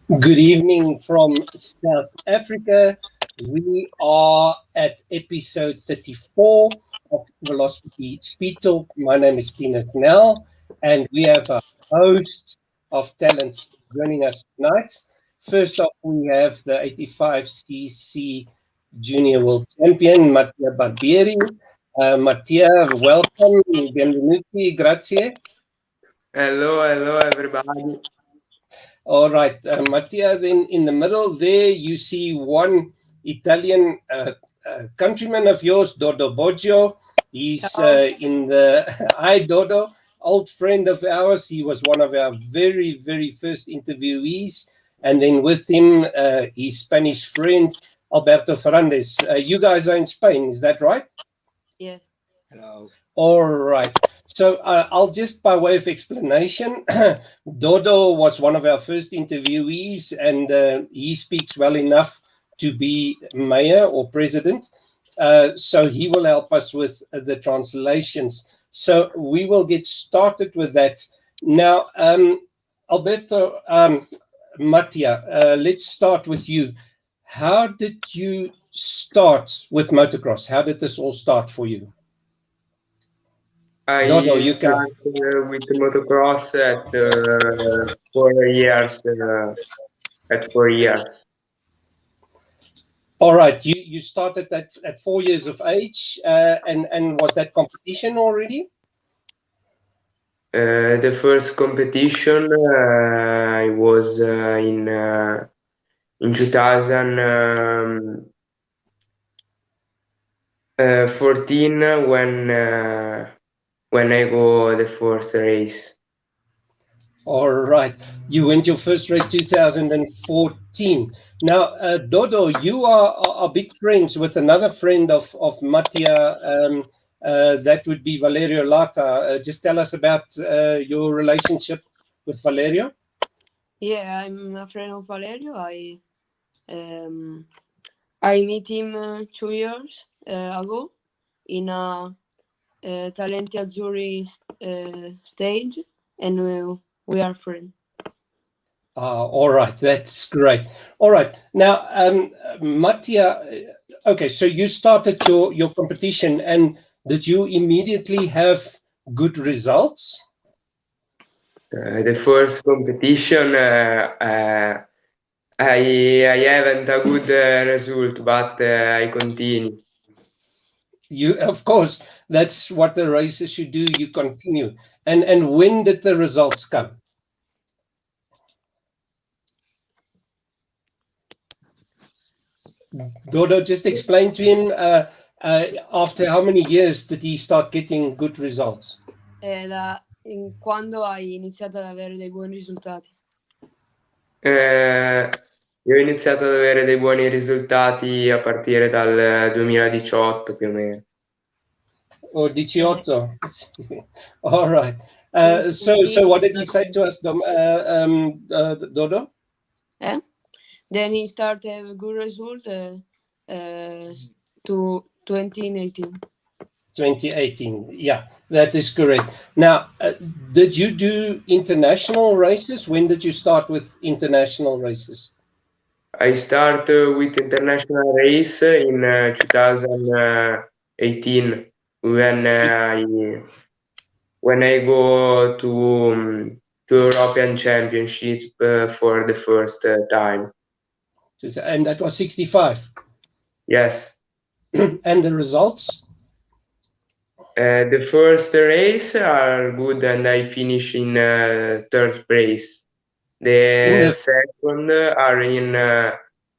Good evening from South Africa. We are at episode 34 of Velospitty Speed Talk. My name is Tina Snell, and we have a host of talents joining us tonight. First up, we have the 85cc Junior World Champion, Mattia Barbieri. Mattia, welcome. Benvenuti, grazie. Hello, everybody. All right, Mattia, then in the middle there, you see one Italian countryman of yours, Dodo Boggio. He's in the Hi, Dodo, old friend of ours. He was one of our very, very first interviewees. And then with him, his Spanish friend, Alberto Ferrandez. You guys are in Spain, is that right? Yeah. Hello. All right. So I'll just, by way of explanation, Dodo was one of our first interviewees, and he speaks well enough to be mayor or president. So he will help us with the translations. So we will get started with that. Now, Alberto, Mattia, let's start with you. How did you start with motocross? How did this all start for you? Dodo, I you can. started with motocross at 4 years. At 4 years. All right, you started at 4 years of age, and was that competition already? The first competition I was in 2014 when I go the first race. All right, you went your first race 2014. Now, Dodo, you are big friends with another friend of Mattia. That would be Valerio Lata. Just tell us about your relationship with Valerio. Yeah, I'm a friend of Valerio. I met him 2 years ago in a Talenti Azzurri stage, and we are friends. All right, that's great. All right, now, Mattia, okay, so you started your competition, and did you immediately have good results? The first competition I haven't a good result, but I continue. You, of course, that's what the racers should do. You continue. And when did the results come? Dodo, just explain to him after how many years did he start getting good results? Quando hai iniziato ad avere dei buoni risultati? Io ho iniziato ad avere dei buoni risultati a partire dal 2018 più o meno. Or 18? All right. So what did he say to us, Dodo? Then he started a good result to 2018. 2018, yeah, that is correct. Now, did you do international races? When did you start with international races? I start with international race in 2018 when I go to European Championship for the first time. And that was 65? Yes. And the results? The first race are good, and I finish in third place. The second are in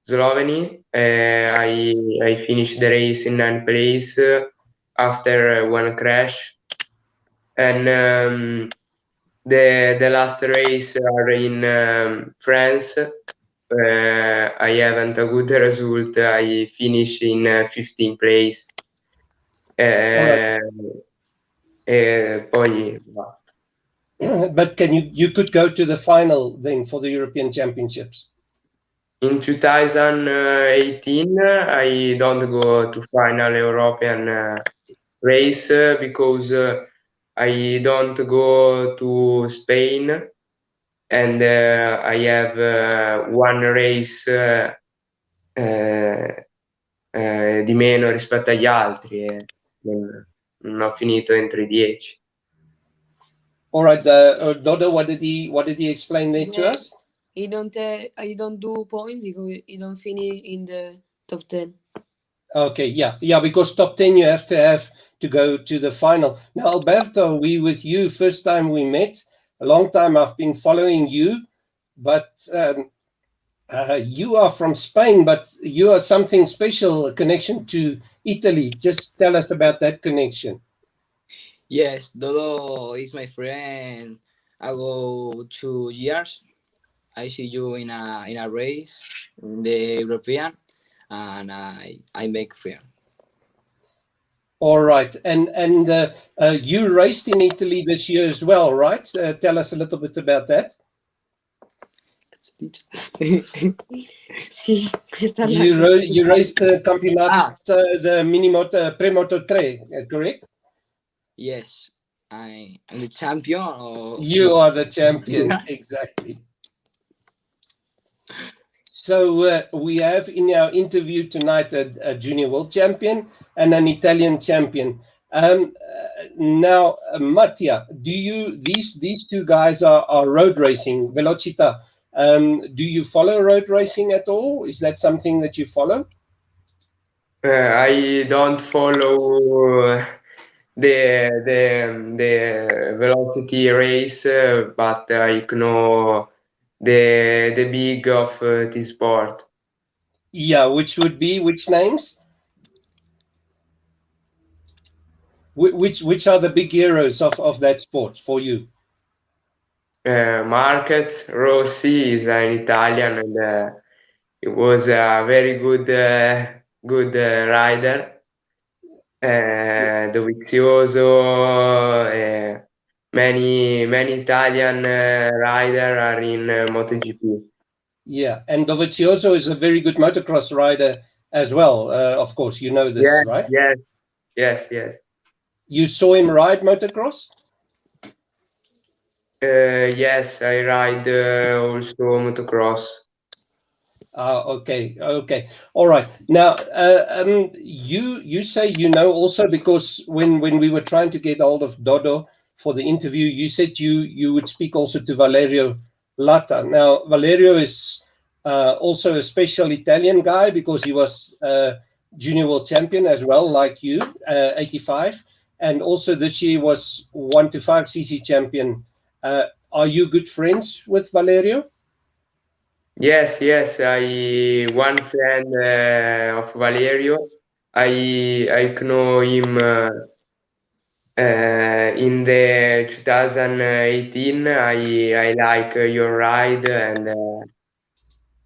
Slovenia. I finished the race in ninth place after one crash, and the last race are in France. I haven't a good result. I finish in 15th place. Poi basta. But you could go to the final then for the European Championships? In 2018, I don't go to final European race because I don't go to Spain and I have one race di meno rispetto agli altri e non ho finito entro i 10. All right, Dodo, what did he explain there to us? He don't do point because he don't finish in the top 10. Okay, yeah, because top 10 you have to go to the final. Now, Alberto, we with you, first time we met, a long time I've been following you, but you are from Spain, but you are something special, a connection to Italy. Just tell us about that connection. Yes, Dodo is my friend. I go 2 years. I see you in a race in the European, and I make friend. All right, and you raced in Italy this year as well, right? Tell us a little bit about that. Sì, questa è You raced the campionato, the minimoto premoto 3, correct? Yes, I'm the champion. You are the champion, exactly. So we have in our interview tonight a junior world champion and an Italian champion. Now, Mattia, these two guys are road racing, Velocità. Do you follow road racing at all? Is that something that you follow? I don't follow the velocity race, but I know the big of this sport. Yeah, which names? Which are the big heroes of that sport for you? Marquez Rossi is an Italian, and he was a very good rider. Dovizioso, many Italian rider are in MotoGP. Yeah, and Dovizioso is a very good motocross rider as well. Of course, you know this, right? Yes. You saw him ride motocross? Yes, I ride also motocross. Okay. All right. Now, you say you know also because when we were trying to get hold of Dodo for the interview, you said you would speak also to Valerio Latta. Now, Valerio is also a special Italian guy because he was junior world champion as well, like you, 85, and also this year was 1 to 5 cc champion. Are you good friends with Valerio? Yes, I one friend of Valerio. I know him in the 2018. I like your ride, and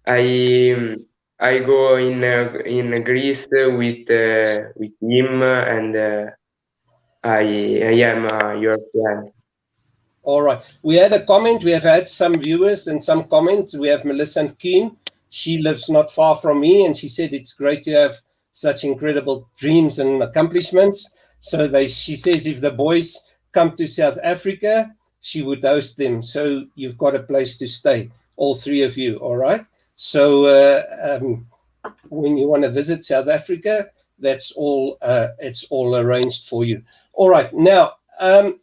I go in Greece with him, and I am your friend. All right. We had a comment. We have had some viewers and some comments. We have Melissa Kuhn. She lives not far from me, and she said it's great to have such incredible dreams and accomplishments. So she says if the boys come to South Africa, she would host them. So you've got a place to stay, all three of you. All right. So when you want to visit South Africa, that's all. It's all arranged for you. All right. Now,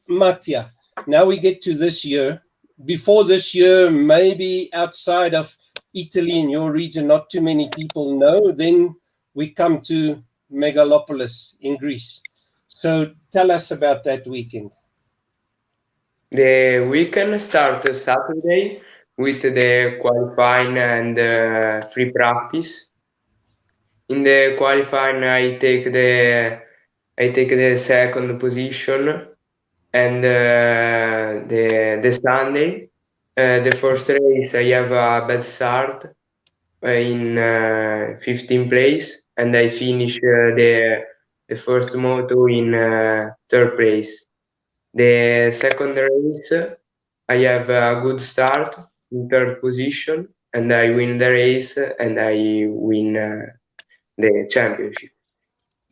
Mattia. Now we get to this year. Before this year, maybe outside of Italy in your region, not too many people know. Then we come to Megalopolis in Greece. So tell us about that weekend. The weekend starts Saturday with the qualifying and free practice. In the qualifying, I take the second position, and the Sunday, the first race, I have a bad start in 15th place, and I finish the first moto in third place. The second race, I have a good start in third position, and I win the race, and I win the championship.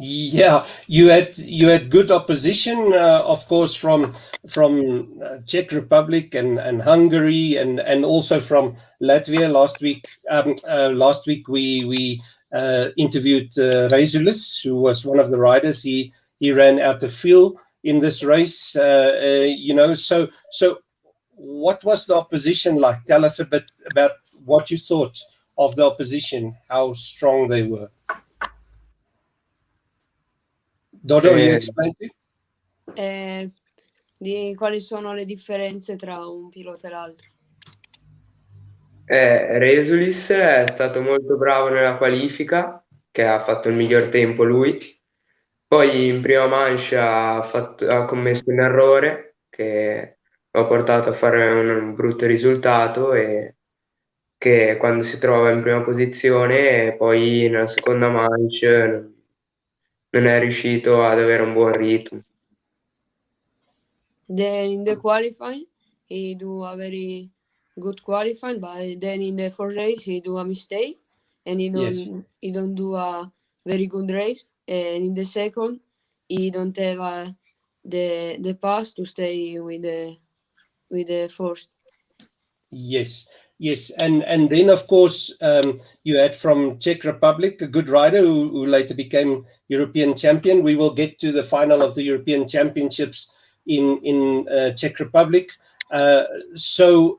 Yeah, you had good opposition, of course, from Czech Republic and Hungary and also from Latvia. Last week we interviewed Razulis, who was one of the riders. He ran out of fuel in this race. So what was the opposition like? Tell us a bit about what you thought of the opposition, how strong they were. Dodo, you explain it? Di quali sono le differenze tra un pilota e l'altro? Resulis è stato molto bravo nella qualifica, che ha fatto il miglior tempo lui. Poi in prima manche ha commesso un errore che lo ha portato a fare un brutto risultato e che quando si trova in prima posizione e poi nella seconda manche non è riuscito ad avere un buon ritmo. Then in the qualifying, he do a very good qualifying, but then in the first race he do a mistake and he don't do a very good race. And in the second, he don't have the pass to stay with the first. Yes, and then of course you had from Czech Republic a good rider who later became European champion. We will get to the final of the European Championships in Czech Republic. So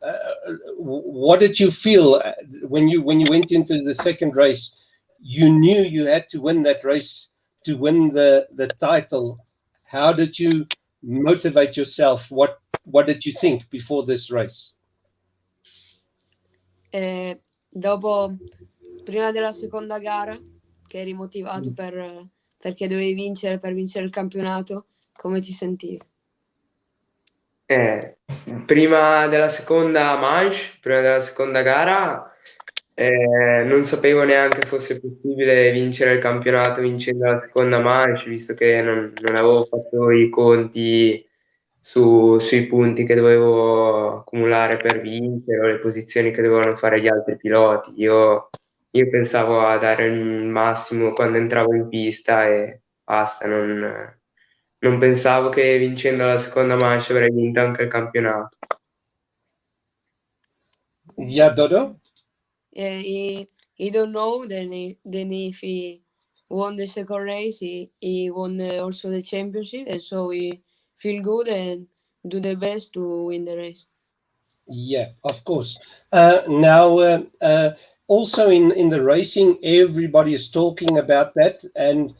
what did you feel when you went into the second race? You knew you had to win that race to win the title. How did you motivate yourself? What did you think before this race? Prima della seconda gara, che eri motivato perché dovevi vincere per vincere il campionato, come ti sentivi? Prima della seconda manche, prima della seconda gara, non sapevo neanche fosse possibile vincere il campionato vincendo la seconda manche, visto che non avevo fatto i conti sui punti che dovevo accumulare per vincere o le posizioni che dovevano fare gli altri piloti. Io pensavo a dare il massimo quando entravo in pista e basta, non pensavo che vincendo la seconda manche avrei vinto anche il campionato. Yeah, Dodo? He don't know then if he won the second race, he won also the championship, and so he feel good and do the best to win the race. Yeah, of course. Now, also in the racing, everybody is talking about that, and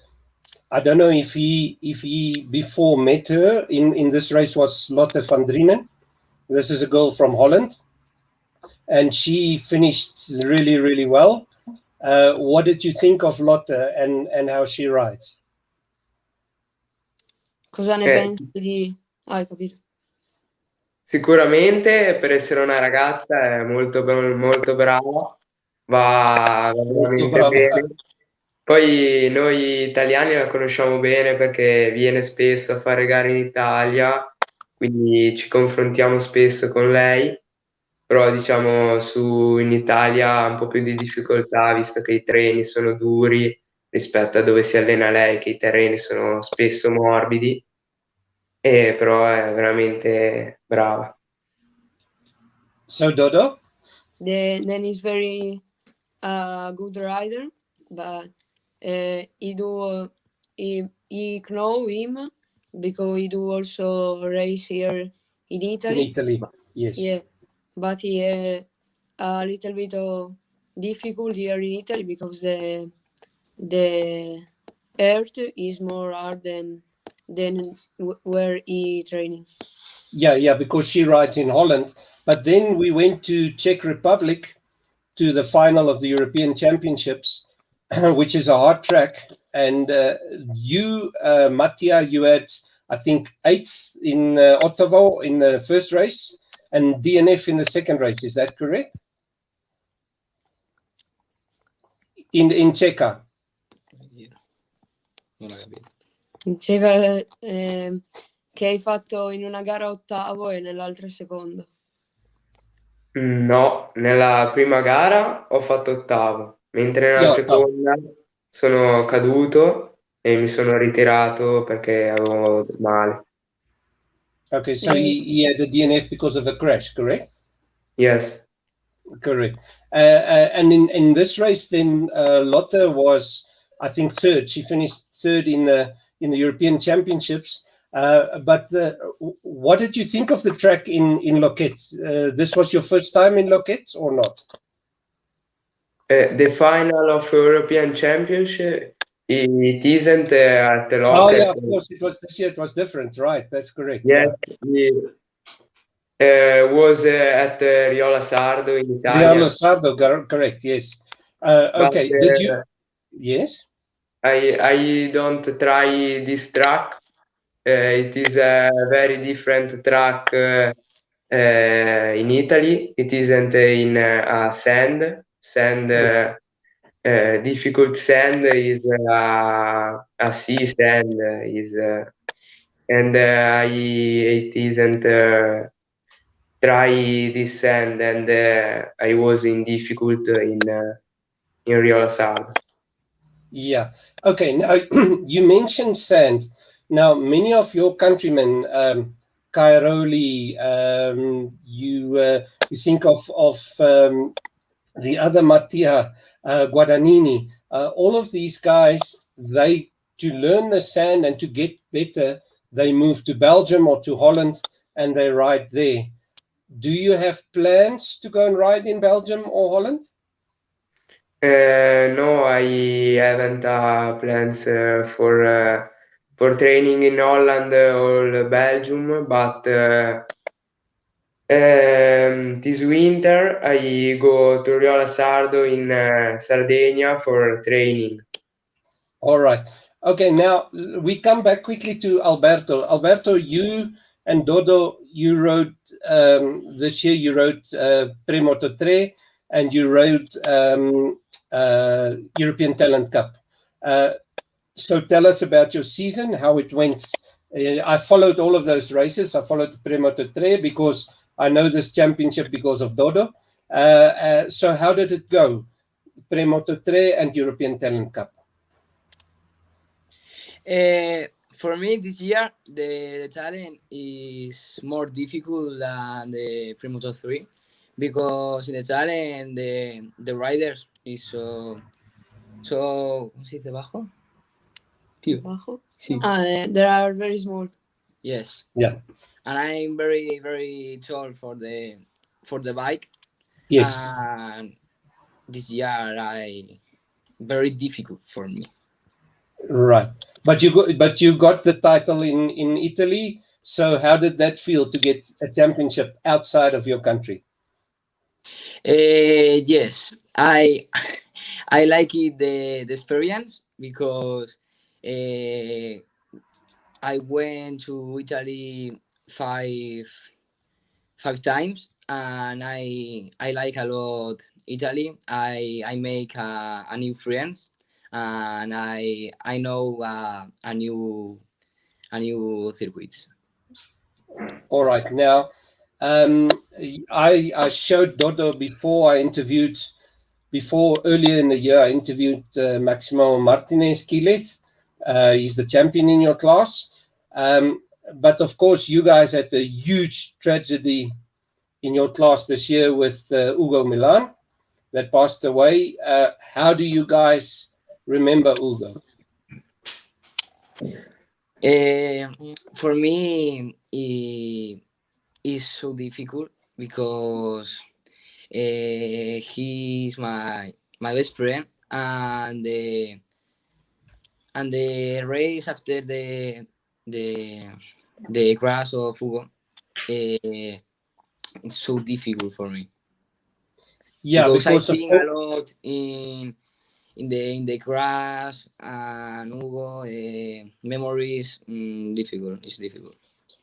I don't know if he before met her in this race was Lotte Fandrine. This is a girl from Holland, and she finished really, really well. What did you think of Lotte and how she rides? Cosa ne pensi di... hai capito. Sicuramente per essere una ragazza è molto brava, va veramente bene. Poi noi italiani la conosciamo bene perché viene spesso a fare gare in Italia, quindi ci confrontiamo spesso con lei, però diciamo in Italia ha un po' più di difficoltà visto che i treni sono duri rispetto a dove si allena lei, che i terreni sono spesso morbidi, però è veramente brava. So Dodo? Then he's very good rider, but he know him because he do also race here in Italy. In Italy, yes. Yeah, but he a little bit of difficulty here in Italy because the earth is more hard than where he training. Yeah, because she rides in Holland. But then we went to Czech Republic to the final of the European Championships, which is a hard track. And you, Mattia, you had, I think, 8th in Ottawa in the first race and DNF in the second race. Is that correct? In Czech. Non ho capito. In Czech che hai fatto in una gara ottavo e nell'altra secondo. No, nella prima gara ho fatto ottavo, mentre nella seconda sono caduto e mi sono ritirato perché avevo male. Okay, so he had a DNF because of a crash, correct? Yes. Correct. And in this race, then Lotte was, I think, third. She finished third in the European Championships. But what did you think of the track in Lotte? This was your first time in Lotte or not? The final of European Championship, it isn't at the Oh, Lotte. yeah, of course. It was this year. It was different, right? That's correct. Yes, it was at Riola Sardo in Italy. Riola Sardo, correct, yes. Okay, But, did you? Yes? I don't try this track. It is a very different track in Italy. It isn't in sand. Difficult sand is a sea sand and it isn't try this sand, and I was in difficult in Riola Sardo. Yeah. Okay. Now you mentioned sand. Now many of your countrymen, Cairoli, you think of the other Mattia, Guadagnini, all of these guys, they, to learn the sand and to get better, they move to Belgium or to Holland and they ride there. Do you have plans to go and ride in Belgium or Holland? No, I haven't plans for training in Holland or Belgium, but this winter I go to Riola Sardo in Sardinia for training. All right. Okay, now we come back quickly to Alberto. Alberto, you and Dodo, you rode this year, you rode Premoto 3 and you rode European Talent Cup. So tell us about your season, how it went. I followed all of those races. I followed Premoto 3 because I know this championship because of Dodo. So how did it go? Premoto 3 and European Talent Cup. For me, this year, the talent is more difficult than the Premoto 3 because in the talent, the riders is so ¿cómo se dice bajo? Bajo? Sí. They are very small. Yes. Yeah. And I'm very, very tall for the bike. Yes. And this year, very difficult for me. Right. But you got the title in Italy. So how did that feel to get a championship outside of your country? Yes, I like it, the experience because I went to Italy five times and I like a lot Italy. I make a new friends and I know a new circuits. All right. Now, I showed Dodo before earlier in the year, I interviewed Maximo Martinez Quilez. He's the champion in your class. But of course, you guys had a huge tragedy in your class this year with Ugo Milan that passed away. How do you guys remember Ugo? For me, it is so difficult because he's my best friend, and the race after the crash of Ugo, it's so difficult for me. Yeah, because I of think course, a lot in the crash and Ugo memories. Difficult. It's difficult.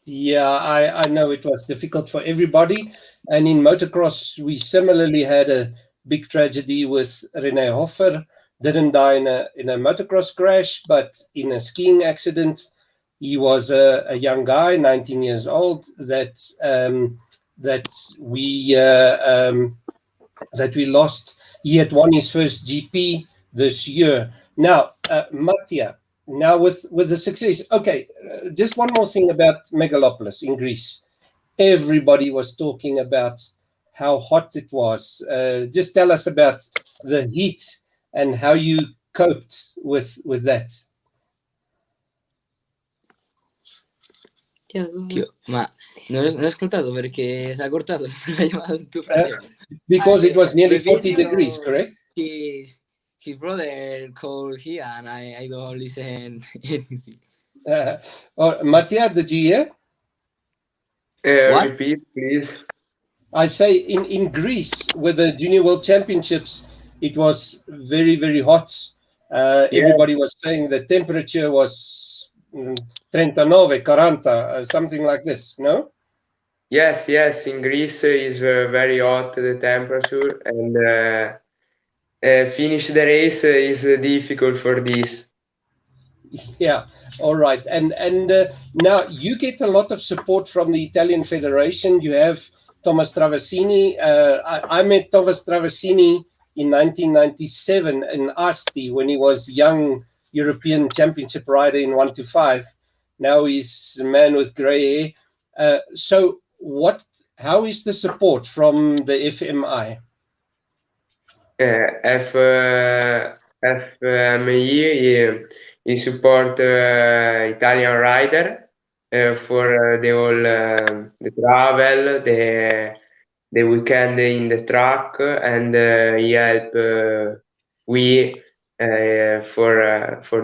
Yeah, I know it was difficult for everybody. And in motocross, we similarly had a big tragedy with René Hoffer. Didn't die in a motocross crash, but in a skiing accident. He was a young guy, 19 years old, that we lost. He had won his first GP this year. Now, Mattia, now with the success. Okay, just one more thing about Megalopolis in Greece. Everybody was talking about how hot it was. Just tell us about the heat and how you coped with that. Ma non ho ascoltato perché si è cortato la chiamata tuo fratello. Because it was nearly 40 degrees, correct? His brother called here and I don't listen anything. Mattia, did you hear? What? Repeat, please. I say in Greece with the Junior World Championships, it was very, very hot. Everybody was saying the temperature was 39, 40, something like this, no? Yes, in Greece is very hot, the temperature, and finish the race is difficult for this. Yeah, all right. And now you get a lot of support from the Italian Federation. You have Thomas Travasini. I met Thomas Travasini in 1997 in Asti when he was young European Championship rider in 125. Now he's a man with grey hair. So how is the support from the FMI? FMI he support Italian rider for the whole the travel, the weekend in the truck, and he help for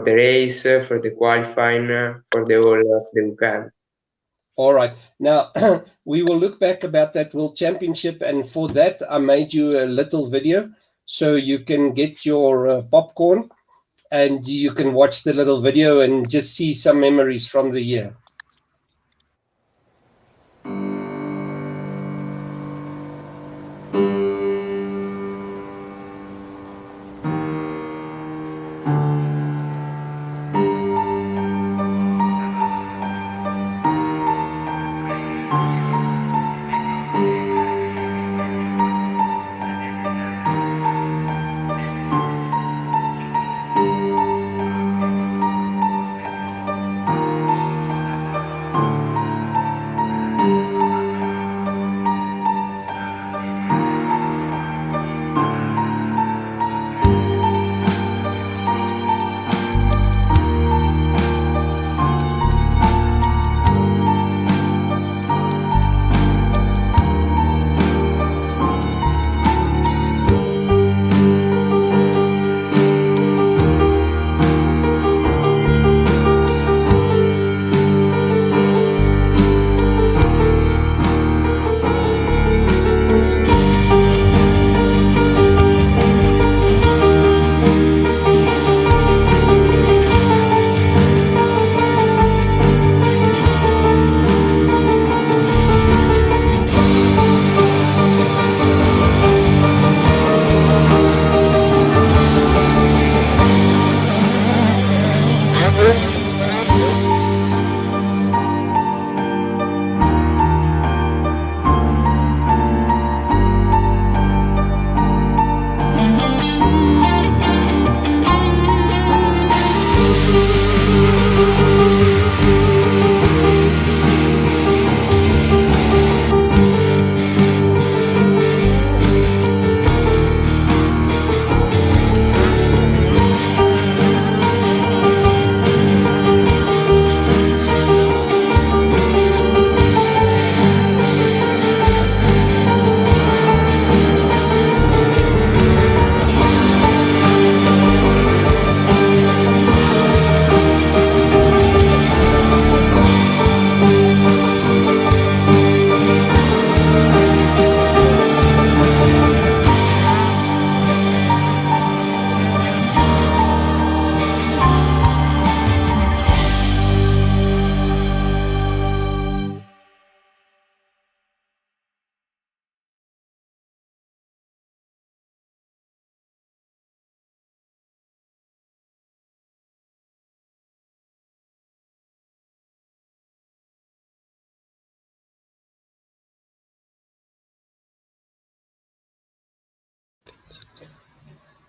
the race, for the qualifying, for the whole of the weekend. All right. Now, we will look back about that World Championship, and for that, I made you a little video so you can get your popcorn and you can watch the little video and just see some memories from the year.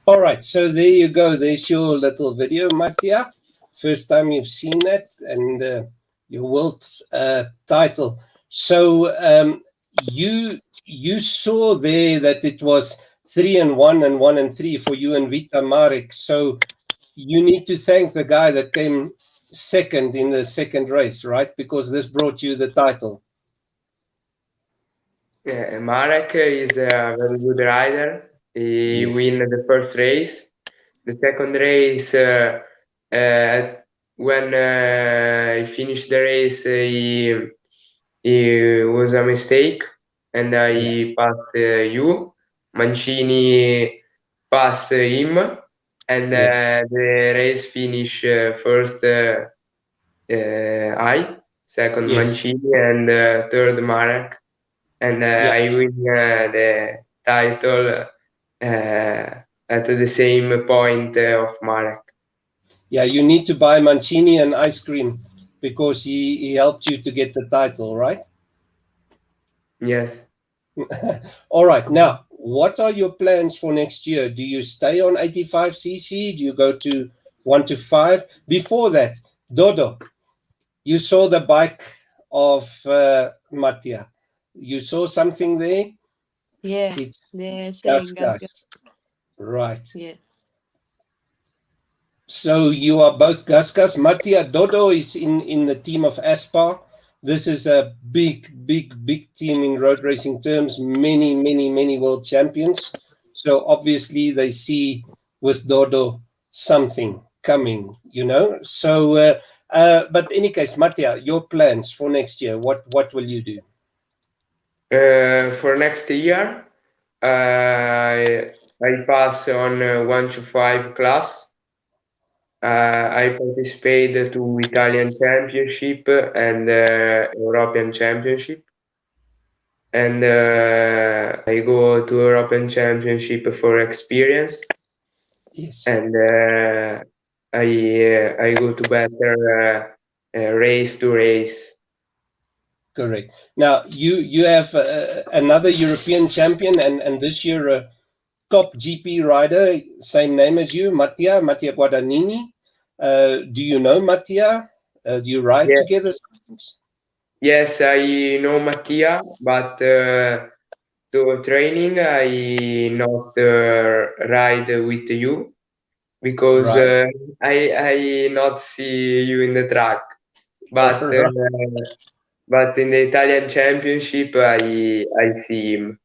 All right, so there you go. There's your little video, Mattia. First time you've seen that, and your world title. So you saw there that it was 3-1 and 1-3 for you and Vita Marek. So you need to thank the guy that came second in the second race, right? Because this brought you the title. Yeah, Marek is a very good rider. He win the first race. The second race, when he finished the race, he was a mistake, and I passed you. Mancini passed him, and the race finish first I, second Mancini, and third Marek, and I win the title at the same point of Marek. Yeah, you need to buy Mancini an ice cream because he helped you to get the title, right? Yes. All right. Now, what are your plans for next year? Do you stay on 85cc? Do you go to 1 to 5? Before that, Dodo, you saw the bike of Mattia. You saw something there? Yeah, It's the gas. Right. Yeah. So you are both gas. Mattia Dodo is in the team of Aspar. This is a big team in road racing terms. Many world champions. So obviously they see with Dodo something coming, you know. So, but in any case, Mattia, your plans for next year, what will you do? For next year, I pass on 1 to 5 class. I participate to Italian Championship and European Championship, and I go to European Championship for experience. Yes. And I go to better race to race. Correct. Now you have another European champion, and this year a top GP rider, same name as you, Mattia Guadagnini. Do you know Mattia? Do you ride together sometimes? Yes, I know Mattia, but to training I not ride with you because I not see you in the track. But but in the Italian Championship I see him.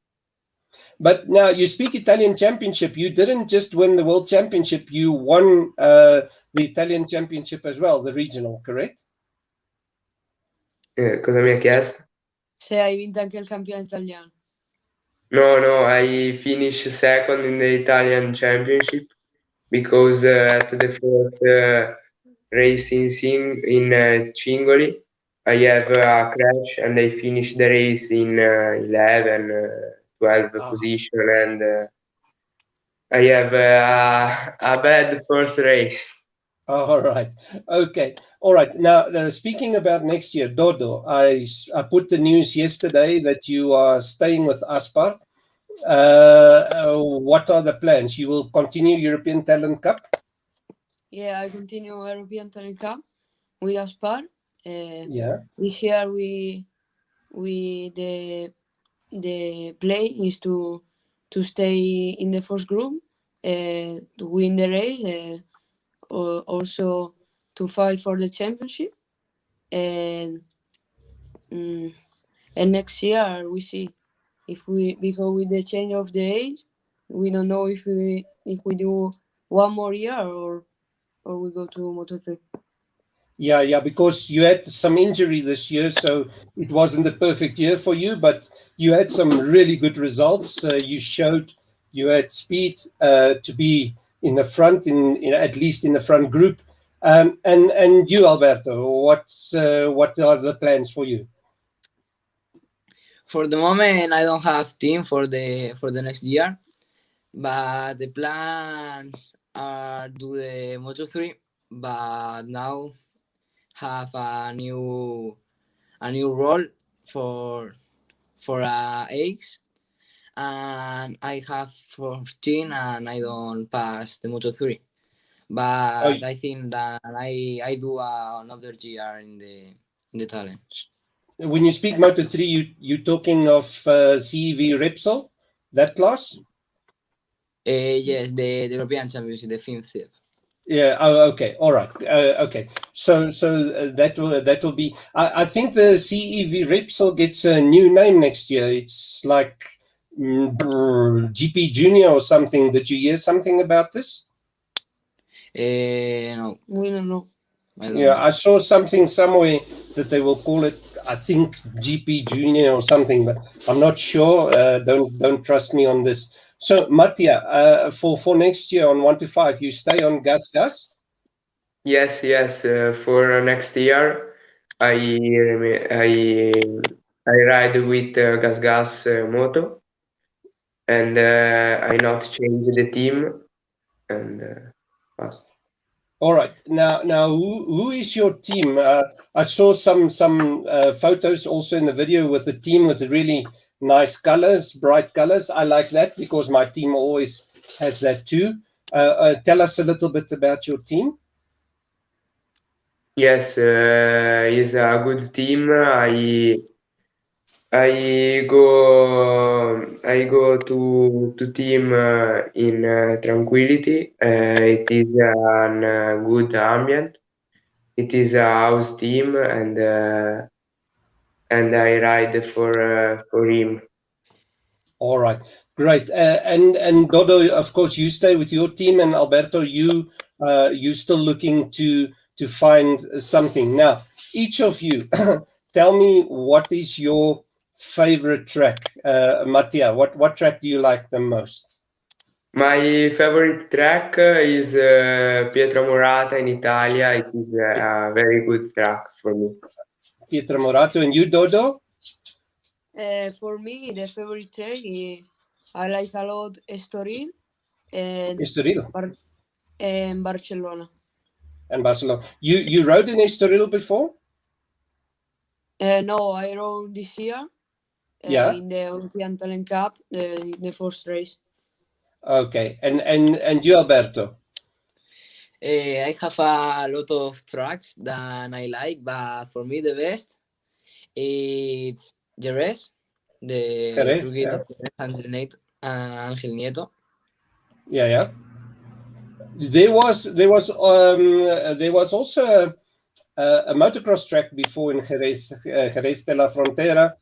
But now you speak Italian Championship. You didn't just win the World Championship. You won the Italian Championship as well, the regional, correct? Cosa mi ha chiesto? Se hai vinto anche il campionato italiano. No, I finished second in the Italian Championship because at the first race in Cingoli, I have a crash and I finished the race in 11, 12 position, and I have a bad first race. All right. Okay. All right. Now, speaking about next year, Dodo, I put the news yesterday that you are staying with Aspar. What are the plans? You will continue European Talent Cup? Yeah, I continue European Talent Cup with Aspar. This year we the play is to stay in the first group, to win the race, or also to fight for the championship, and next year we see if because with the change of the age, we don't know if we do one more year or we go to Moto3. Yeah, because you had some injury this year, so it wasn't a perfect year for you, but you had some really good results. You showed you had speed to be in the front, in at least in the front group. And you, Alberto, what are the plans for you? For the moment, I don't have team for the next year, but the plans are do the Moto3, but now have a new role for eggs, and I have 14 and I don't pass the Moto3, but I think that I do another year in the talent. When you speak Moto3, you talking of CEV Repsol, that class? Yes, the European Championship, the 5th. Yeah. Oh, okay. All right. Okay. So that will be. I think the CEV Repsol gets a new name next year. It's like GP Junior or something. Did you hear something about this? No, We don't know. I saw something somewhere that they will call it, I think, GP Junior or something, but I'm not sure. Don't trust me on this. So, Mattia, for next year on 1 to 5, you stay on Gas? Yes. For next year, I ride with Gas Moto, and I not change the team, and fast. All right. Now, who is your team? I saw some photos also in the video with the team with really nice colors, bright colors. I like that because my team always has that too. Tell us a little bit about your team. Yes, it's a good team. I go to team in tranquility. It is a good ambient. It is a house team, and I ride for him. All right, great. And Dodo, of course, you stay with your team, and Alberto, you still looking to find something. Now, each of you, tell me what is your favorite track. Mattia, what track do you like the most? My favorite track is Pietramorato in Italia. It is a very good track for me. Pietramorato, and you, Dodo? For me, the favorite track I like a lot Estoril and Estoril and Barcelona. And Barcelona. You rode in Estoril before? No, I rode this year in the Untitled Chapter, the first race. Okay, and you, Alberto? I have a lot of tracks that I like, but for me the best it's Jerez, the Jerez, circuit of Angel Nieto. Yeah. There was also a motocross track before in Jerez de la Frontera.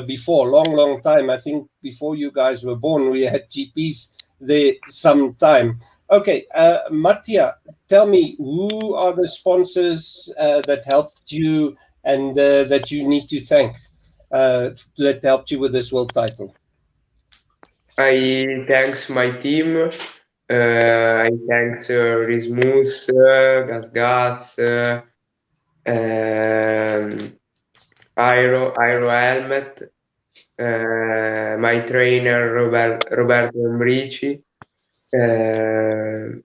Before long time, I think before you guys were born, we had GPs there some time. Okay, Mattia, tell me, who are the sponsors that helped you and that you need to thank that helped you with this world title? I thanks my team. I thanks Rismus, Gas, Aero Helmet, my trainer Roberto Embrici, MCV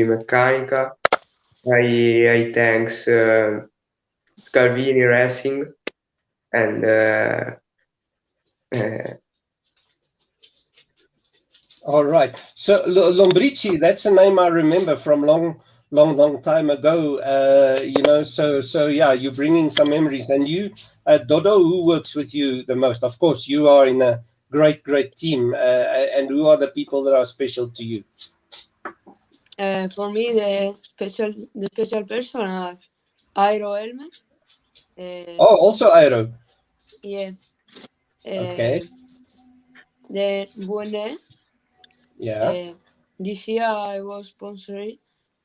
Meccanica. I thanks Scalvini Racing and all right. So Lombrici, that's a name I remember from long time ago. So yeah, you're bringing some memories. And you, Dodo, who works with you the most? Of course, you are in a great team. And who are the people that are special to you? For me, the special person are Aero Helmet. Also Aero. Yeah. Okay. The Buene. Yeah. This year I was sponsored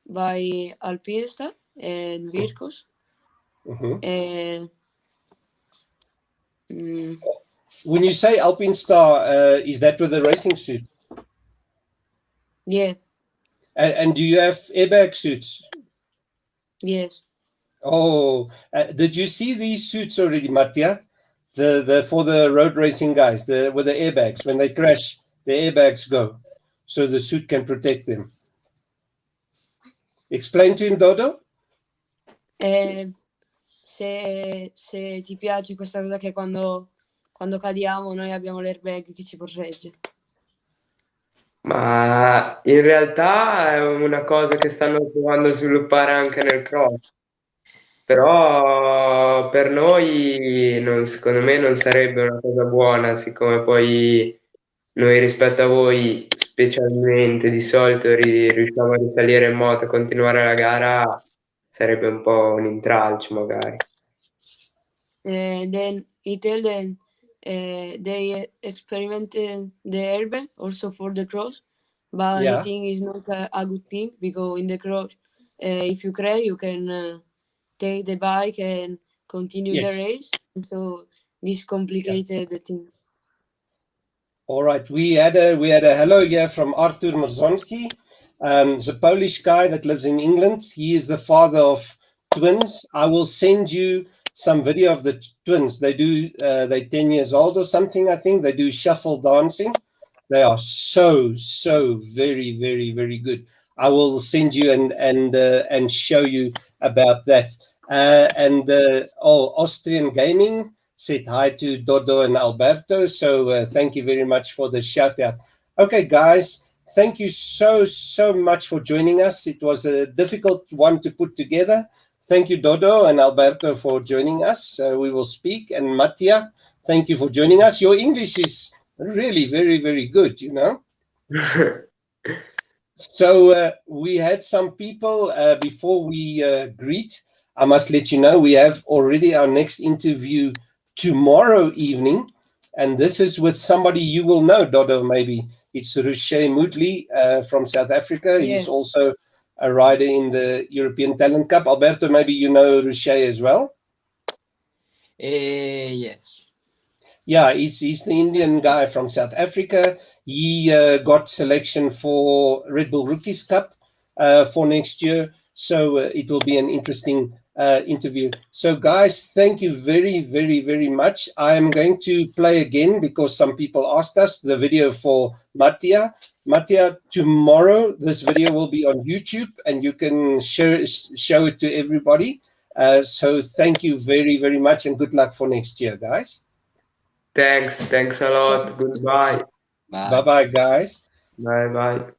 by Alpine Star and Virkos. When you say Alpine Star, is that with the racing suit? Yeah. And do you have airbag suits? Yes. Oh, did you see these suits already, Mattia? The for the road racing guys, with the airbags. When they crash, the airbags go, so the suit can protect them. Explain to him, Dodo. Se ti piace questa cosa che quando cadiamo noi abbiamo l'airbag che ci protegge. Ma in realtà è una cosa che stanno provando a sviluppare anche nel cross, però per noi secondo me non sarebbe una cosa buona, siccome poi noi rispetto a voi specialmente di solito riusciamo a risalire in moto e continuare la gara, sarebbe un po' un intralcio magari. Then he tell them they experimented the airbag also for the cross, but he think it's not a good thing because in the cross, if you crash, you can take the bike and continue the race. So this complicated the thing. All right, we had a hello here from Artur Mrzonki, the Polish guy that lives in England. He is the father of twins. I will send you some video of the twins. They do they're 10 years old or something, I think. They do shuffle dancing. They are so very, very, very good. I will send you and show you about that. Austrian Gaming said hi to Dodo and Alberto. So thank you very much for the shout out. Okay, guys, thank you so much for joining us. It was a difficult one to put together. Thank you, Dodo and Alberto, for joining us. We will speak. And Mattia, thank you for joining us. Your English is really very, very good, you know. So we had some people before we greet. I must let you know we have already our next interview tomorrow evening, and this is with somebody you will know, Dodo, maybe. It's Roche Moodley from South Africa. Yeah. He's also a rider in the European Talent Cup. Alberto, maybe you know Roche as well? Yes. Yeah, he's the Indian guy from South Africa. He got selection for Red Bull Rookies Cup for next year. So it will be an interesting interview. So guys, thank you very, very, very much. I am going to play again because some people asked us the video for Mattia. Mattia, tomorrow this video will be on YouTube and you can show it to everybody. So thank you very, very much and good luck for next year, guys. Thanks a lot. Goodbye. Bye. Bye-bye, guys. Bye.